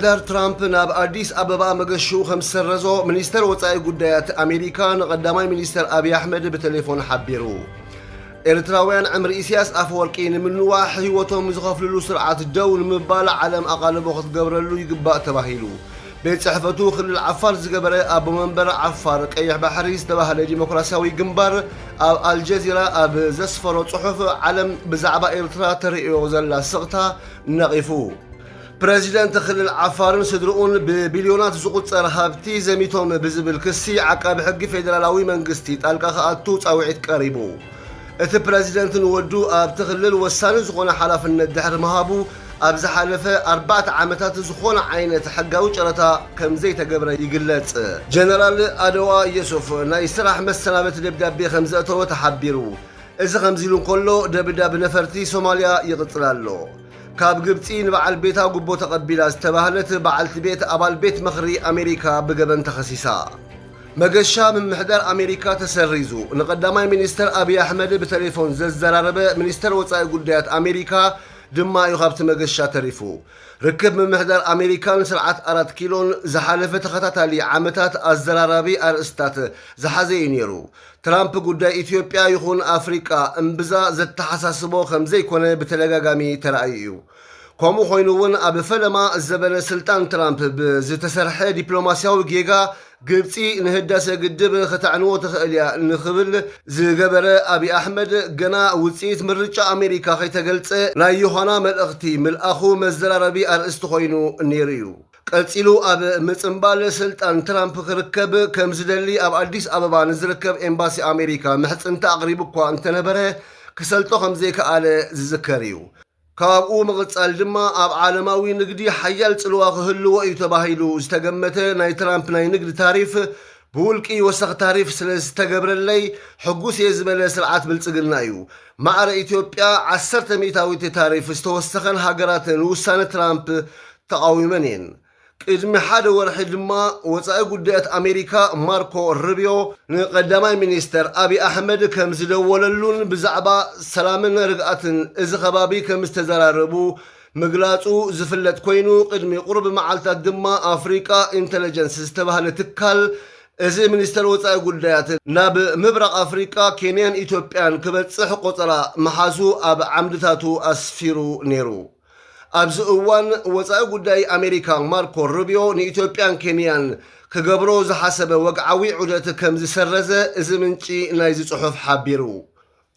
ምምሕዳር ትራምፕ ናብ አዲስ አበባ መገሹ ከም ዝሰረዞ ሚኒስተር ወፃኢ ጉዳያት አሜሪካ ንቀዳማይ ሚኒስተር አብይ አሕመድ ብቴሌፎን ሓቢሩ። ኤርትራውያን ዕምሪ ኢሳያስ አፈወርቂ ንምንዋሕ ህይወቶም ዝኸፍልሉ ስርዓት ደው ንምባል ዓለም አቓልቦ ክትገብረሉ ይግባእ ተባሂሉ። ቤት ጽሕፈቱ ክልል ዓፋር ዝገበረ አቦ መንበር ዓፋር ቀይሕ ባሕሪ ዝተባህለ ዲሞክራሲያዊ ግንባር ኣብ አልጀዚራ ኣብ ዘስፈሮ ጽሑፍ ዓለም ብዛዕባ ኤርትራ ተርእዮ ዘላ ስቕታ ነቒፉ። ፕሬዚደንት ክልል ዓፋርን ስድርኡን ብቢልዮናት ዝቁፀር ሃብቲ ዘሚቶም ብዝብል ክሲ ዓቃቢ ሕጊ ፌደራላዊ መንግስቲ ጣልቃ ክኣቱ ፃውዒት ቀሪቡ። እቲ ፕሬዚደንት ንወዱ ኣብቲ ክልል ወሳኒ ዝኾነ ሓላፍነት ድሕሪ ምሃቡ ኣብ ዝሓለፈ 4 ዓመታት ዝኾነ ዓይነት ሕጋዊ ጨረታ ከም ዘይተገብረ ይግለጽ። ጀነራል ኣደዋ የሱፍ ናይ ስራሕ መሰናበት ደብዳቤ ከም ዘእተወ ተሓቢሩ። እዚ ከምዚ ኢሉ እንከሎ ደብዳቤ ነፈርቲ ሶማልያ ይቕፅል ኣሎ። ካብ ግብፂ ንበዓል ቤታ ጉቦ ተቐቢላ ዝተባህለት በዓልቲ ቤት ኣባል ቤት ምኽሪ ኣሜሪካ ብገበን ተኸሲሳ። መገሻ ምምሕዳር ኣሜሪካ ተሰሪዙ። ንቀዳማይ ሚኒስተር አብይ አሕመድ ብቴሌፎን ዘዘራረበ ሚኒስተር ወፃኢ ጉዳያት ኣሜሪካ ድማ እዩ ካብቲ መገሻ ተሪፉ። ርክብ ምምሕዳር ኣሜሪካን ስርዓት 4 ኪሎን ዝሓለፈ ተኸታታሊ ዓመታት ኣዘራራቢ ኣርእስታት ዝሓዘ እዩ ነይሩ። ትራምፕ ጉዳይ ኢትዮጵያ ይኹን ኣፍሪቃ እምብዛ ዘተሓሳስቦ ከም ዘይኮነ ብተደጋጋሚ ተራእዩ እዩ። ከምኡ ኮይኑ እውን ኣብ ፈለማ ዘበለ ስልጣን ትራምፕ ብዝተሰርሐ ዲፕሎማስያዊ ጌጋ ግብፂ ንህዳሴ ግድብ ከተዕንዎ ትኽእል እያ ንኽብል ዝገበረ አብይ አሕመድ ገና ውፅኢት ምርጫ ኣሜሪካ ከይተገልፀ ናይ ዮሃና መልእኽቲ ምልኣኹ መዘራረቢ ኣርእስቲ ኮይኑ ነይሩ እዩ። ቀፂሉ ኣብ ምፅምባል ስልጣን ትራምፕ ክርከብ ከም ዝደሊ ኣብ አዲስ አበባ ንዝርከብ ኤምባሲ ኣሜሪካ ምሕፅንታ ኣቕሪቡ እኳ እንተነበረ ክሰልጦ ከም ዘይከኣለ ዝዝከር እዩ። ካብኡ ምቕፃል ድማ ኣብ ዓለማዊ ንግዲ ሓያል ጽልዋ ክህልዎ እዩ ተባሂሉ ዝተገመተ ናይ ትራምፕ ናይ ንግዲ ታሪፍ ብውልቂ ወሰኽ ታሪፍ ስለ ዝተገብረለይ ሕጉስ እየ ዝበለ ስርዓት ብልጽግና እዩ። ማዕረ ኢትዮጵያ 10 ሚእታዊት ታሪፍ ዝተወሰኸን ሃገራት ንውሳነ ትራምፕ ተቃዊመን እየን። ቅድሚ ሓደ ወርሒ ድማ ወፃኢ ጉዳያት ኣሜሪካ ማርኮ ሩቢዮ ንቀዳማይ ሚኒስተር አብይ አሕመድ ከም ዝደወለሉን ብዛዕባ ሰላምን ርግኣትን እዚ ከባቢ ከም ዝተዘራረቡ ምግላፁ ዝፍለጥ ኮይኑ ቅድሚ ቁርቢ መዓልታት ድማ አፍሪቃ ኢንተለጀንስ ዝተባህለ ትካል እዚ ሚኒስተር ወፃኢ ጉዳያት ናብ ምብራቕ አፍሪቃ ኬንያን ኢትዮጵያን ክበፅሕ ቆፀራ መሓዙ ኣብ ዓምድታቱ ኣስፊሩ ነይሩ። ኣብዚ እዋን ወፃኢ ጉዳይ ኣሜሪካ ማርኮ ሩቢዮ ንኢትዮጵያን ኬንያን ክገብሮ ዝሓሰበ ወግዓዊ ዑደት ከም ዝሰረዘ እዚ ምንጪ ናይዚ ጽሑፍ ሓቢሩ።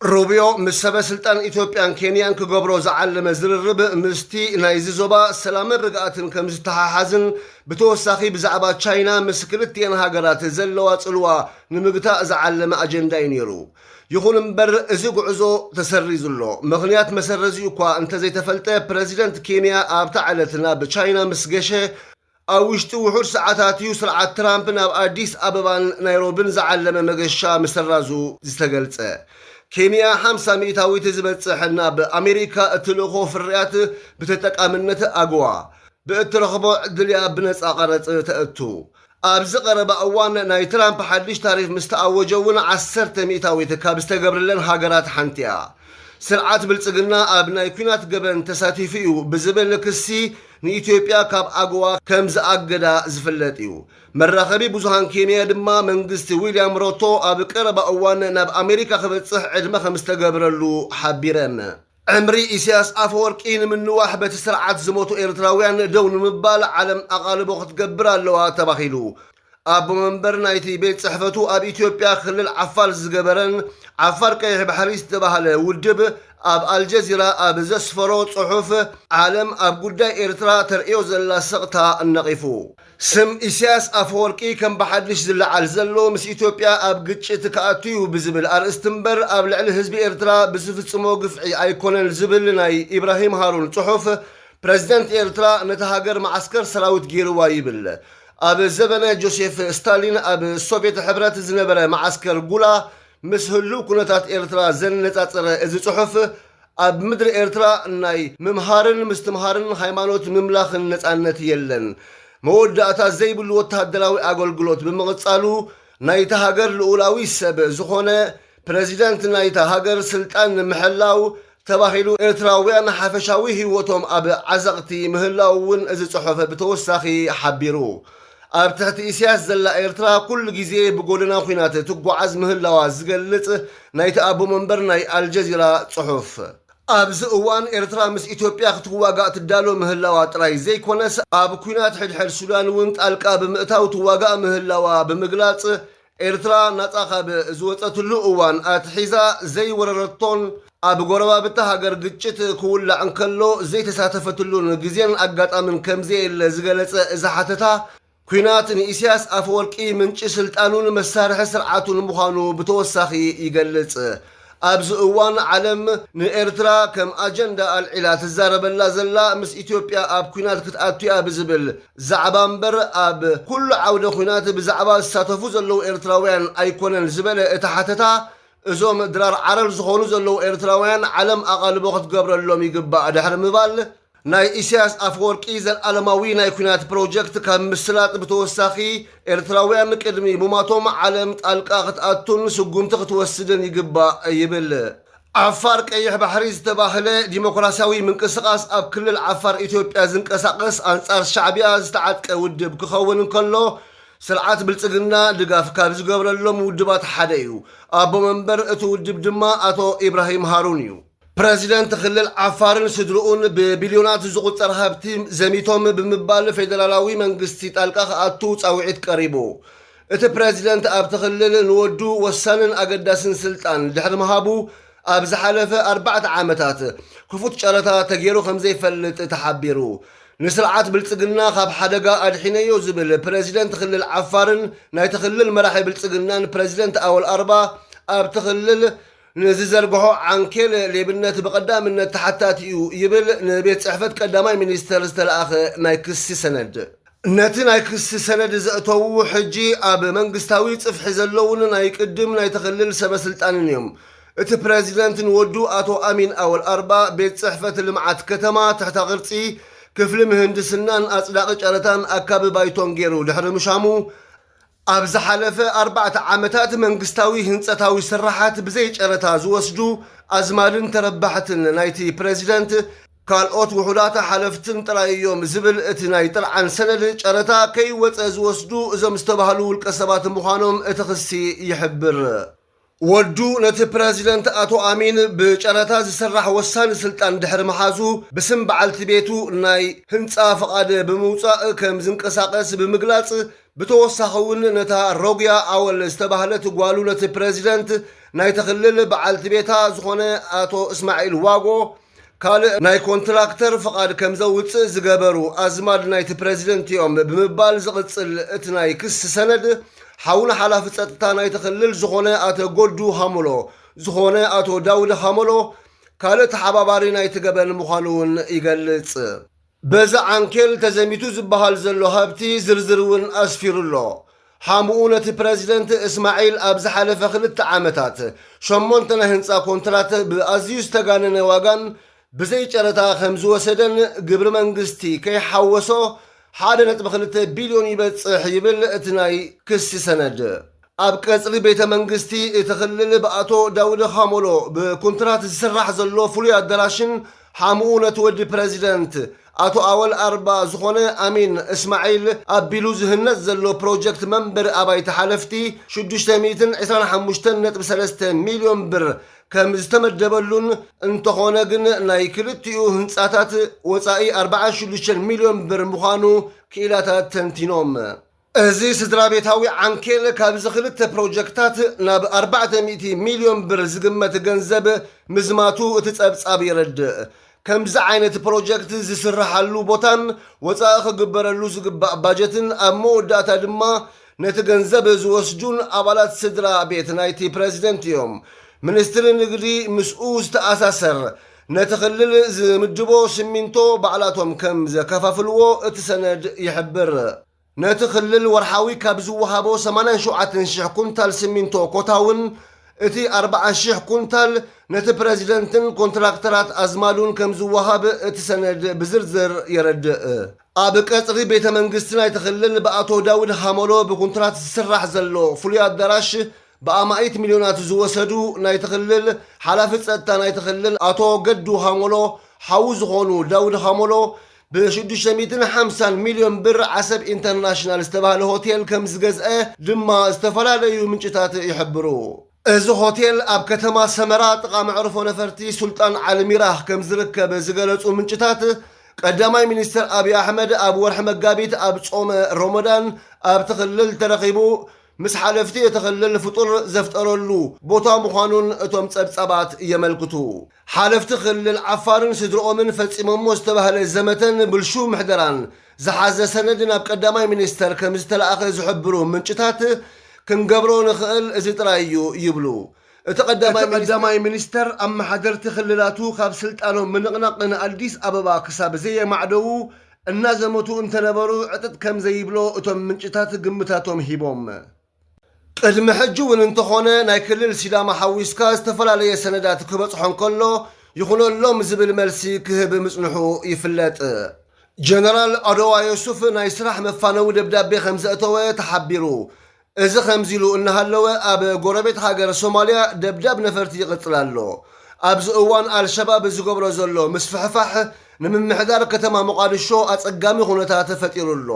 ሩቢዮ ምስ ሰበ ስልጣን ኢትዮጵያን ኬንያን ክገብሮ ዝዓለመ ዝርርብ ምስቲ ናይዚ ዞባ ሰላምን ርግኣትን ከም ዝተሓሓዝን ብተወሳኺ ብዛዕባ ቻይና ምስ ክልቲአን ሃገራት ዘለዋ ጽልዋ ንምግታእ ዝዓለመ ኣጀንዳ እዩ ነይሩ። ይኹን እምበር እዚ ጉዕዞ ተሰሪዙሎ። ምኽንያት መሰረዚኡ እኳ እንተዘይተፈልጠ ፕሬዚደንት ኬንያ ኣብታ ዕለት ናብ ቻይና ምስ ገሸ ኣብ ውሽጢ ውሑድ ሰዓታት እዩ ስርዓት ትራምፕ ናብ አዲስ አበባን ናይሮቢን ዝዓለመ መገሻ ምሰራዙ ዝተገልጸ። ኬንያ 50 ሚእታዊት ዝበፅሕ ናብ ኣሜሪካ እትልእኾ ፍርያት ብተጠቃምነት ኣግዋ ብእትረኽቦ ዕድልያ ብነፃ ቀረፅ ተእቱ። ኣብዚ ቀረባ እዋን ናይ ትራምፕ ሓድሽ ታሪፍ ምስ ተኣወጀ እውን 10 ሚእታዊት ካብ ዝተገብረለን ሃገራት ሓንቲ እያ። ስርዓት ብልጽግና ኣብ ናይ ኩናት ገበን ተሳቲፉ እዩ ብዝብል ክሲ ንኢትዮጵያ ካብ ኣግዋ ከም ዝኣገዳ ዝፍለጥ እዩ። መራኸቢ ብዙሃን ኬንያ ድማ መንግስቲ ዊልያም ሮቶ ኣብ ቀረባ እዋን ናብ ኣሜሪካ ክበፅሕ ዕድመ ከም ዝተገብረሉ ሓቢረን። ዕምሪ ኢሳያስ አፈወርቂ ንምንዋሕ በቲ ስርዓት ዝሞቱ ኤርትራውያን ደው ንምባል ዓለም ኣቓልቦ ክትገብር ኣለዋ ተባሂሉ። ኣቦ መንበር ናይቲ ቤት ጽሕፈቱ ኣብ ኢትዮጵያ ክልል ዓፋር ዝገበረን ዓፋር ቀይሕ ባሕሪ ዝተባህለ ውድብ ኣብ አልጀዚራ ኣብ ዘስፈሮ ጽሑፍ ዓለም ኣብ ጉዳይ ኤርትራ ተርእዮ ዘላ ስቕታ ነቒፉ። ስም ኢሳያስ አፈወርቂ ከም ብሓድሽ ዝለዓል ዘሎ ምስ ኢትዮጵያ ኣብ ግጭት ከኣትዩ ብዝብል ኣርእስቲ እምበር ኣብ ልዕሊ ህዝቢ ኤርትራ ብዝፍጽሞ ግፍዒ ኣይኮነን ዝብል ናይ ኢብራሂም ሃሩን ጽሑፍ ፕሬዚደንት ኤርትራ ነቲ ሃገር ማዓስከር ሰራዊት ገይርዋ ይብል። ኣብ ዘበነ ጆሴፍ ስታሊን ኣብ ሶቪየት ሕብረት ዝነበረ ማዓስከር ጉላ ምስ ህልው ኩነታት ኤርትራ ዘነጻጽረ እዚ ጽሑፍ ኣብ ምድሪ ኤርትራ ናይ ምምሃርን ምስትምሃርን ሃይማኖት ምምላኽን ነጻነት የለን መወዳእታ ዘይብሉ ወታደራዊ ኣገልግሎት ብምቕጻሉ ናይታ ሃገር ልኡላዊ ሰብ ዝኾነ ፕሬዚደንት ናይታ ሃገር ስልጣን ንምሕላው ተባሂሉ ኤርትራውያን ሓፈሻዊ ህይወቶም ኣብ ዓዘቕቲ ምህላውን እዚ ጽሑፍ ብተወሳኺ ሓቢሩ ኣብ ትሕቲ ኢሳያስ ዘላ ኤርትራ ኩሉ ግዜ ብጎደና ኩናት ትጓዓዝ ምህላዋ ዝገልጽ ናይቲ ኣቦ መንበር ናይ አልጀዚራ ጽሑፍ ኣብዚ እዋን ኤርትራ ምስ ኢትዮጵያ ክትዋጋእ ትዳሎ ምህላዋ ጥራይ ዘይኮነስ ኣብ ኩናት ሕድሕድ ሱዳን እውን ጣልቃ ብምእታው ትዋጋእ ምህላዋ ብምግላጽ ኤርትራ ናጻ ካብ ዝወፀትሉ እዋን ኣትሒዛ ዘይወረረቶን ኣብ ጎረባብታ ሃገር ግጭት ክውላዕ እንከሎ ዘይተሳተፈትሉን ግዜን ኣጋጣምን ከምዘየለ ዝገለጸ እዚ ሓተታ ኩናት ንኢሳያስ ኣፈወርቂ ምንጪ ስልጣኑን መሳርሒ ስርዓቱን ምዃኑ ብተወሳኺ ይገልጽ ኣብዚ እዋን ዓለም ንኤርትራ ከም ኣጀንዳ ኣልዒላ ትዛረበላ ዘላ ምስ ኢትዮጵያ ኣብ ኩናት ክትኣትያ ብዝብል ዛዕባ እምበር ኣብ ኩሉ ዓውደ ኩናት ብዛዕባ ዝሳተፉ ዘለዉ ኤርትራውያን ኣይኮነን ዝበለ እቲ ሓተታ እዞም ድራር ዓረር ዝኾኑ ዘለዉ ኤርትራውያን ዓለም ኣቓልቦ ክትገብረሎም ይግባእ ድሕሪ ምባል ናይ ኢሳያስ ኣፈወርቂ ዘለዓለማዊ ናይ ኩናት ፕሮጀክት ካብ ምስላጥ ብተወሳኺ ኤርትራውያን ቅድሚ ሙማቶም ዓለም ጣልቃ ክትኣቱን ስጉምቲ ክትወስድን ይግባእ ይብል ዓፋር ቀይሕ ባሕሪ ዝተባህለ ዲሞክራሲያዊ ምንቅስቓስ ኣብ ክልል ዓፋር ኢትዮጵያ ዝንቀሳቐስ ኣንጻር ሻዕብያ ዝተዓጥቀ ውድብ ክኸውን እንከሎ ስርዓት ብልጽግና ድጋፍ ካብ ዝገብረሎም ውድባት ሓደ እዩ ኣቦ መንበር እቲ ውድብ ድማ ኣቶ ኢብራሂም ሃሩን እዩ ፕሬዚደንት ክልል ዓፋርን ስድርኡን ብቢልዮናት ዝቁፀር ሃብቲ ዘሚቶም ብምባል ፌደራላዊ መንግስቲ ጣልቃ ክኣቱ ፃውዒት ቀሪቡ እቲ ፕሬዚደንት ኣብቲ ክልል ንወዱ ወሳንን ኣገዳስን ስልጣን ድሕሪ ምሃቡ ኣብ ዝሓለፈ 4 ዓመታት ክፉት ጨረታ ተገይሩ ከም ዘይፈልጥ ተሓቢሩ ንስርዓት ብልጽግና ካብ ሓደጋ ኣድሒነዮ ዝብል ፕሬዚደንት ክልል ዓፋርን ናይቲ ክልል መራሒ ብልጽግናን ፕሬዚደንት ኣወል ኣርባ ኣብቲ ክልል ንዝዘርግሖ ዓንኬል ሌብነት ብቐዳምነት ተሓታቲ እዩ ይብል ንቤት ጽሕፈት ቀዳማይ ሚኒስተር ዝተለኣኸ ናይ ክሲ ሰነድ ነቲ ናይ ክሲ ሰነድ ዘእተው ሕጂ ኣብ መንግስታዊ ጽፍሒ ዘለውን ናይ ቅድም ናይ ተኽልል ሰበስልጣንን እዮም እቲ ፕሬዚደንት ንወዱ ኣቶ ኣሚን ኣወል ኣርባ ቤት ጽሕፈት ልምዓት ከተማ ትሕተ ቅርፂ ክፍሊ ምህንድስናን ኣጽዳቂ ጨረታን ኣካቢ ባይቶን ገይሩ ድሕሪ ምሻሙ ኣብ ዝሓለፈ 4 ዓመታት መንግስታዊ ህንፀታዊ ስራሓት ብዘይ ጨረታ ዝወስዱ ኣዝማድን ተረባሕትን ናይቲ ፕሬዚደንት ካልኦት ውሑዳት ሓለፍትን ጥራይ እዮም ዝብል እቲ ናይ ጥርዓን ሰነድ ጨረታ ከይወፀ ዝወስዱ እዞም ዝተባህሉ ውልቀ ሰባት ምዃኖም እቲ ክሲ ይሕብር ወዱ ነቲ ፕሬዚደንት ኣቶ ኣሚን ብጨረታ ዝስራሕ ወሳኒ ስልጣን ድሕሪ መሓዙ ብስም በዓልቲ ቤቱ ናይ ህንፃ ፍቓድ ብምውፃእ ከም ዝንቀሳቐስ ብምግላጽ ብተወሳኺውን ነታ ሮግያ ኣወል ዝተባህለት ጓሉ ነቲ ፕሬዚደንት ናይ ተኽልል በዓልቲ ቤታ ዝኾነ ኣቶ እስማዒል ዋጎ ካልእ ናይ ኮንትራክተር ፍቓድ ከም ዘውፅእ ዝገበሩ ኣዝማድ ናይቲ ፕሬዚደንት እዮም ብምባል ዝቕፅል እቲ ናይ ክስ ሰነድ ሓውና ሓላፊ ፀጥታ ናይ ተኽልል ዝኾነ ኣቶ ጎልዱ ሃመሎ ዝኾነ ኣቶ ዳውድ ሃመሎ ካልእ ተሓባባሪ ናይቲ ገበን ምዃኑ እውን ይገልጽ በዛ ዓንኬል ተዘሚቱ ዝበሃል ዘሎ ሃብቲ ዝርዝር እውን ኣስፊሩሎ ሓሙኡ ነቲ ፕሬዚደንት እስማዒል ኣብ ዝሓለፈ 2 ዓመታት 8 ናይ ህንፃ ኮንትራት ብኣዝዩ ዝተጋነነ ዋጋን ብዘይ ጨረታ ከም ዝወሰደን ግብሪ መንግስቲ ከይሓወሶ 1.2 ቢልዮን ይበጽሕ ይብል እቲ ናይ ክሲ ሰነድ ኣብ ቀጽሪ ቤተ መንግስቲ እቲ ክልል ብኣቶ ዳውድ ሃመሎ ብኮንትራት ዝስራሕ ዘሎ ፍሉይ ኣዳራሽን ሓሙኡ ነቲ ወዲ ፕሬዚደንት ኣቶ ኣወል ኣርባ ዝኾነ ኣሚን እስማዒል ኣቢሉ ዝህነፅ ዘሎ ፕሮጀክት መንበሪ ኣባይቲ ሓለፍቲ 625.3 ሚልዮን ብር ከም ዝተመደበሉን እንተኾነ ግን ናይ ክልቲኡ ህንፃታት ወፃኢ 46 ሚልዮን ብር ምዃኑ ክኢላታት ተንቲኖም እዚ ስድራ ቤታዊ ዓንኬል ካብዚ 2 ፕሮጀክታት ናብ 400 ሚልዮን ብር ዝግመት ገንዘብ ምዝማቱ እቲ ጸብጻብ ይረድእ ከምዚ ዓይነት ፕሮጀክት ዝስራሓሉ ቦታን ወፃኢ ክግበረሉ ዝግባእ ባጀትን ኣብ መወዳእታ ድማ ነቲ ገንዘብ ዝወስዱን ኣባላት ስድራ ቤት ናይቲ ፕሬዚደንት እዮም ሚኒስትሪ ንግዲ ምስኡ ዝተኣሳሰር ነቲ ክልል ዝምድቦ ሲሚንቶ ባዕላቶም ከም ዘከፋፍልዎ እቲ ሰነድ ይሕብር ነቲ ክልል ወርሓዊ ካብ ዝወሃቦ 87,000 ኩንታል ሲሚንቶ ኮታውን እቲ 40,000 ኩንታል ነቲ ፕሬዚደንትን ኮንትራክተራት ኣዝማዱን ከም ዝወሃብ እቲ ሰነድ ብዝርዝር የረድእ ኣብ ቀጽሪ ቤተ መንግስቲ ናይቲ ክልል ብኣቶ ዳውድ ሃመሎ ብኮንትራት ዝስራሕ ዘሎ ፍሉይ ኣዳራሽ بأمائت مليونات زوسدو نايتخلل حلافة ستا نايتخلل أتو قدو هامولو حوز غونو داود هامولو ب650 مليون بر عسب انترناشنال استبال هوتيل كم زغزئه دما استفلاليو منጭታት يحبرو እዚ ሆቴል ኣብ ከተማ ሰመራ ጥቃ መዕርፎ ነፈርቲ ሱልጣን ዓለሚራህ ከም ዝርከብ ዝገለጹ ምንጭታት ቀዳማይ ሚኒስትር አብይ አሕመድ ኣብ ወርሒ መጋቢት ኣብ ጾመ ረመዳን ኣብ ትኽልል ተረኺቡ ምስ ሓለፍቲ የተኸልል ፍጡር ዘፍጠረሉ ቦታ ምዃኑን እቶም ጸብጸባት የመልክቱ ሓለፍቲ ክልል ዓፋርን ስድሮኦምን ፈጺሞሞ ዝተባህለ ዘመተን ብልሹ ምሕደራን ዝሓዘ ሰነድ ናብ ቀዳማይ ሚኒስትር ከም ዝተለኣኸ ዝሕብሩ ምንጭታት ክንገብሮ ንኽእል እዚ ጥራይ እዩ ይብሉ እቲ ቀዳማይ ሚኒስትር ኣብ ማሕደርቲ ክልላቱ ካብ ስልጣኖም ምንቕናቕ ንኣዲስ ኣበባ ክሳብ ዘየማዕደው እናዘመቱ እንተነበሩ ዕጥጥ ከም ዘይብሎ እቶም ምንጭታት ግምታቶም ሂቦም ቅድሚ ሕጂ እውን እንተኾነ ናይ ክልል ሲዳማ ሓዊስካ ዝተፈላለየ ሰነዳት ክበፅሖን ከሎ ይኹነሎም ዝብል መልሲ ክህብ ምጽንሑ ይፍለጥ ጀነራል ኣድዋ ዮሱፍ ናይ ስራሕ መፋነዊ ደብዳቤ ከም ዘእተወ ተሓቢሩ እዚ ከምዚሉ እናሃለወ ኣብ ጎረቤት ሃገር ሶማልያ ደብዳብ ነፈርቲ ይቕጽል ኣሎ ኣብዚ እዋን አልሸባብ ዝገብሮ ዘሎ ምስፍሕፋሕ ንምምሕዳር ከተማ ሞቃዲሾ ኣጸጋሚ ኩነታት ተፈጢሩሎ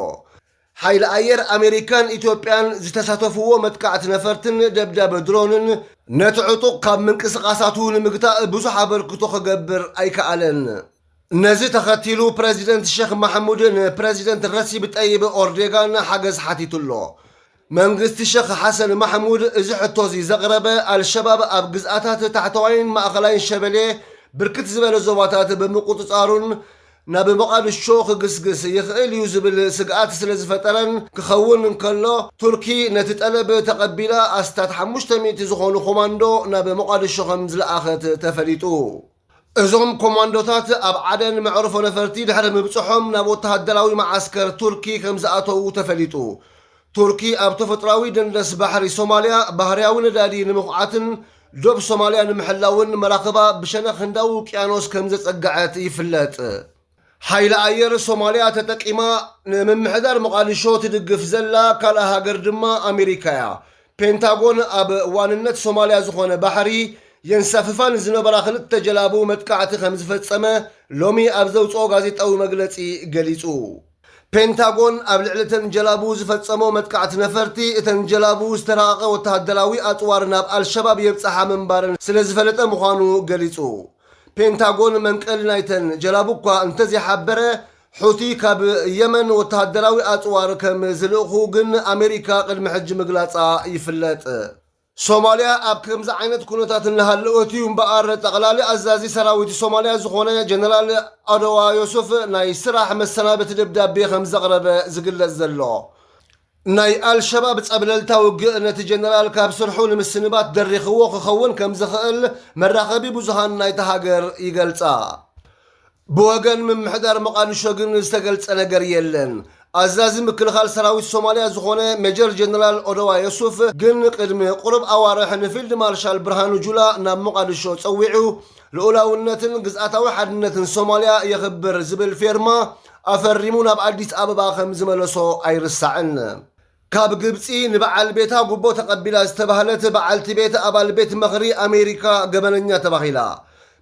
ሓይሊ ኣየር ኣሜሪካን ኢትዮጵያን ዝተሳተፍዎ መጥቃዕቲ ነፈርትን ደብዳብ ድሮንን ነቲ ዕጡቕ ካብ ምንቅስቓሳቱ ንምግታእ ብዙሕ ኣበርክቶ ክገብር ኣይከኣለን ነዚ ተኸቲሉ ፕሬዚደንት ሼክ መሐሙድ ንፕሬዚደንት ረሲብ ጠይብ ኦርዶጋን ሓገዝ ሓቲቱሎ መንግስቲ ሼክ ሐሰን መሐሙድ እዚ ሕቶዚ ዘቕረበ አልሸባብ ኣብ ግዝኣታት ታሕተዋይን ማእኸላይን ሸበሌ ብርክት ዝበለ ዞባታት ብምቁፅፃሩን ናብ ሞቃዲሾ ክግስግስ ይኽእል እዩ ዝብል ስግኣት ስለ ዝፈጠረን ክኸውን እንከሎ ቱርኪ ነቲ ጠለብ ተቐቢላ ኣስታት 500 ዝኾኑ ኮማንዶ ናብ ሞቃዲሾ ከም ዝለኣኸት ተፈሊጡ እዞም ኮማንዶታት ኣብ ዓደን መዕርፎ ነፈርቲ ድሕሪ ምብፅሖም ናብ ወተሃደራዊ ማዓስከር ቱርኪ ከም ዝኣተዉ ተፈሊጡ ቱርኪ ኣብ ተፈጥራዊ ደንደስ ባሕሪ ሶማልያ ባህርያዊ ነዳዲ ንምኹዓትን ዶብ ሶማልያ ንምሕላውን መራኸባ ብሸነኽ ህንዳዊ ውቅያኖስ ከም ዘጸግዐት ይፍለጥ ሓይሊ ኣየር ሶማልያ ተጠቂማ ንምምሕዳር ሞቃዲሾ ትድግፍ ዘላ ካልእ ሃገር ድማ ኣሜሪካ እያ ፔንታጎን ኣብ ዋንነት ሶማልያ ዝኾነ ባሕሪ የንሳፍፋን ዝነበራ ክልተ ጀላቡ መጥቃዕቲ ከም ዝፈጸመ ሎሚ ኣብ ዘውፅኦ ጋዜጣዊ መግለጺ ገሊጹ ፔንታጎን ኣብ ልዕልተን ጀላቡ ዝፈጸሞ መጥቃዕቲ ነፈርቲ እተን ጀላቡ ዝተራቐቐ ወተሃደራዊ ኣጽዋር ናብ አልሸባብ የብፅሓ ምንባርን ስለ ዝፈለጠ ምዃኑ ገሊጹ ፔንታጎን መንቀል ናይተን ጀላቡ እኳ እንተዘይሓበረ ሑቲ ካብ የመን ወተሃደራዊ ኣጽዋር ከም ዝልእኹ ግን ኣሜሪካ ቅድሚ ሕጂ ምግላጻ ይፍለጥ ሶማልያ ኣብ ከምዚ ዓይነት ኩነታት እናሃለወት እዩ እምበኣር ጠቕላሊ ኣዛዚ ሰራዊት ሶማልያ ዝኾነ ጀነራል ኣድዋ ዮሱፍ ናይ ስራሕ መሰናበቲ ደብዳቤ ከም ዘቕረበ ዝግለጽ ዘሎ ናይ አልሸባብ ጸብለልታ ውግእ ነቲ ጀነራል ካብ ስርሑ ንምስንባት ደሪኽዎ ክኸውን ከም ዝኽእል መራኸቢ ብዙሃን ናይቲ ሃገር ይገልጻ ብወገን ምምሕዳር ሞቃዲሾ ግን ዝተገልጸ ነገር የለን ኣዛዚ ምክልኻል ሰራዊት ሶማልያ ዝኾነ ሜጀር ጀነራል ኣድዋ ዮሱፍ ግን ቅድሚ ቁርብ ኣዋርሕ ንፊልድ ማርሻል ብርሃኑ ጁላ ናብ ሞቃዲሾ ፀዊዑ ልኡላውነትን ግዝኣታዊ ሓድነትን ሶማልያ የኽብር ዝብል ፌርማ ኣፈሪሙ ናብ ኣዲስ ኣበባ ከም ዝመለሶ ኣይርሳዕን ካብ ግብፂ ንበዓል ቤታ ጉቦ ተቐቢላ ዝተባህለት በዓልቲ ቤት ኣባል ቤት መኽሪ ኣሜሪካ ገበነኛ ተባሂላ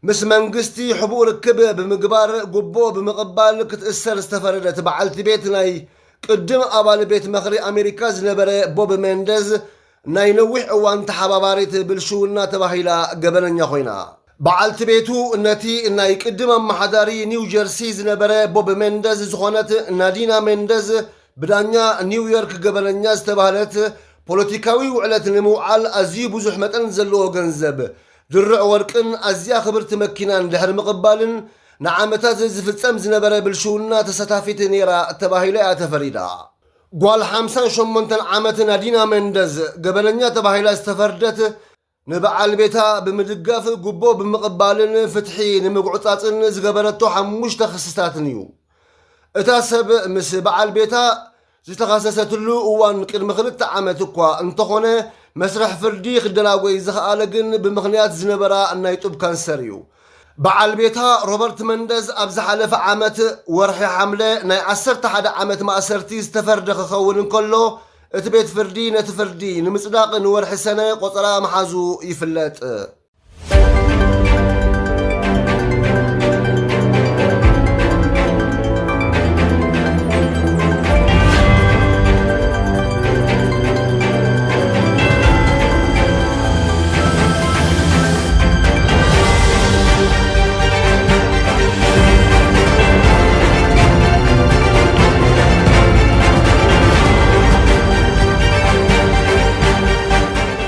ምስ መንግስቲ ሕቡእ ርክብ ብምግባር ጉቦ ብምቕባል ክትእሰር ዝተፈረደት በዓልቲ ቤት ናይ ቅድም ኣባል ቤት መኽሪ ኣሜሪካ ዝነበረ ቦብ ሜንደዝ ናይ ነዊሕ እዋን ተሓባባሪት ብልሽውና ተባሂላ ገበነኛ ኮይና በዓልቲ ቤቱ ነቲ ናይ ቅድም ኣመሓዳሪ ኒው ጀርሲ ዝነበረ ቦብ ሜንደዝ ዝኾነት ናዲና ሜንደዝ ብዳኛ ኒውዮርክ ገበነኛ ዝተባህለት ፖለቲካዊ ውዕለት ንምውዓል ኣዝዩ ብዙሕ መጠን ዘለዎ ገንዘብ ድርዕ ወርቅን ኣዝያ ክብርቲ መኪናን ድሕሪ ምቕባልን ንዓመታት ዝፍጸም ዝነበረ ብልሽውና ተሳታፊት ነይራ ተባሂላ እያ ተፈሪዳ ጓል 58 ዓመት ናዲና ሜንደዝ ገበነኛ ተባሂላ ዝተፈርደት ንበዓል ቤታ ብምድጋፍ ጉቦ ብምቕባልን ፍትሒ ንምጉዕጻጽን ዝገበረቶ 5 ክስታትን እዩ እታ ሰብ ምስ በዓል ቤታ ዝተኻሰሰትሉ እዋን ቅድሚ 2 ዓመት እኳ እንተኾነ መስርሕ ፍርዲ ክደናጎይ ዝኽኣለ ግን ብምኽንያት ዝነበራ ናይ ጡብ ካንሰር እዩ በዓል ቤታ ሮበርት መንደዝ ኣብ ዝሓለፈ ዓመት ወርሒ ሓምለ ናይ 11 ዓመት ማእሰርቲ ዝተፈርደ ክኸውን እንከሎ እቲ ቤት ፍርዲ ነቲ ፍርዲ ንምጽዳቕ ንወርሒ ሰነ ቆጸራ መሓዙ ይፍለጥ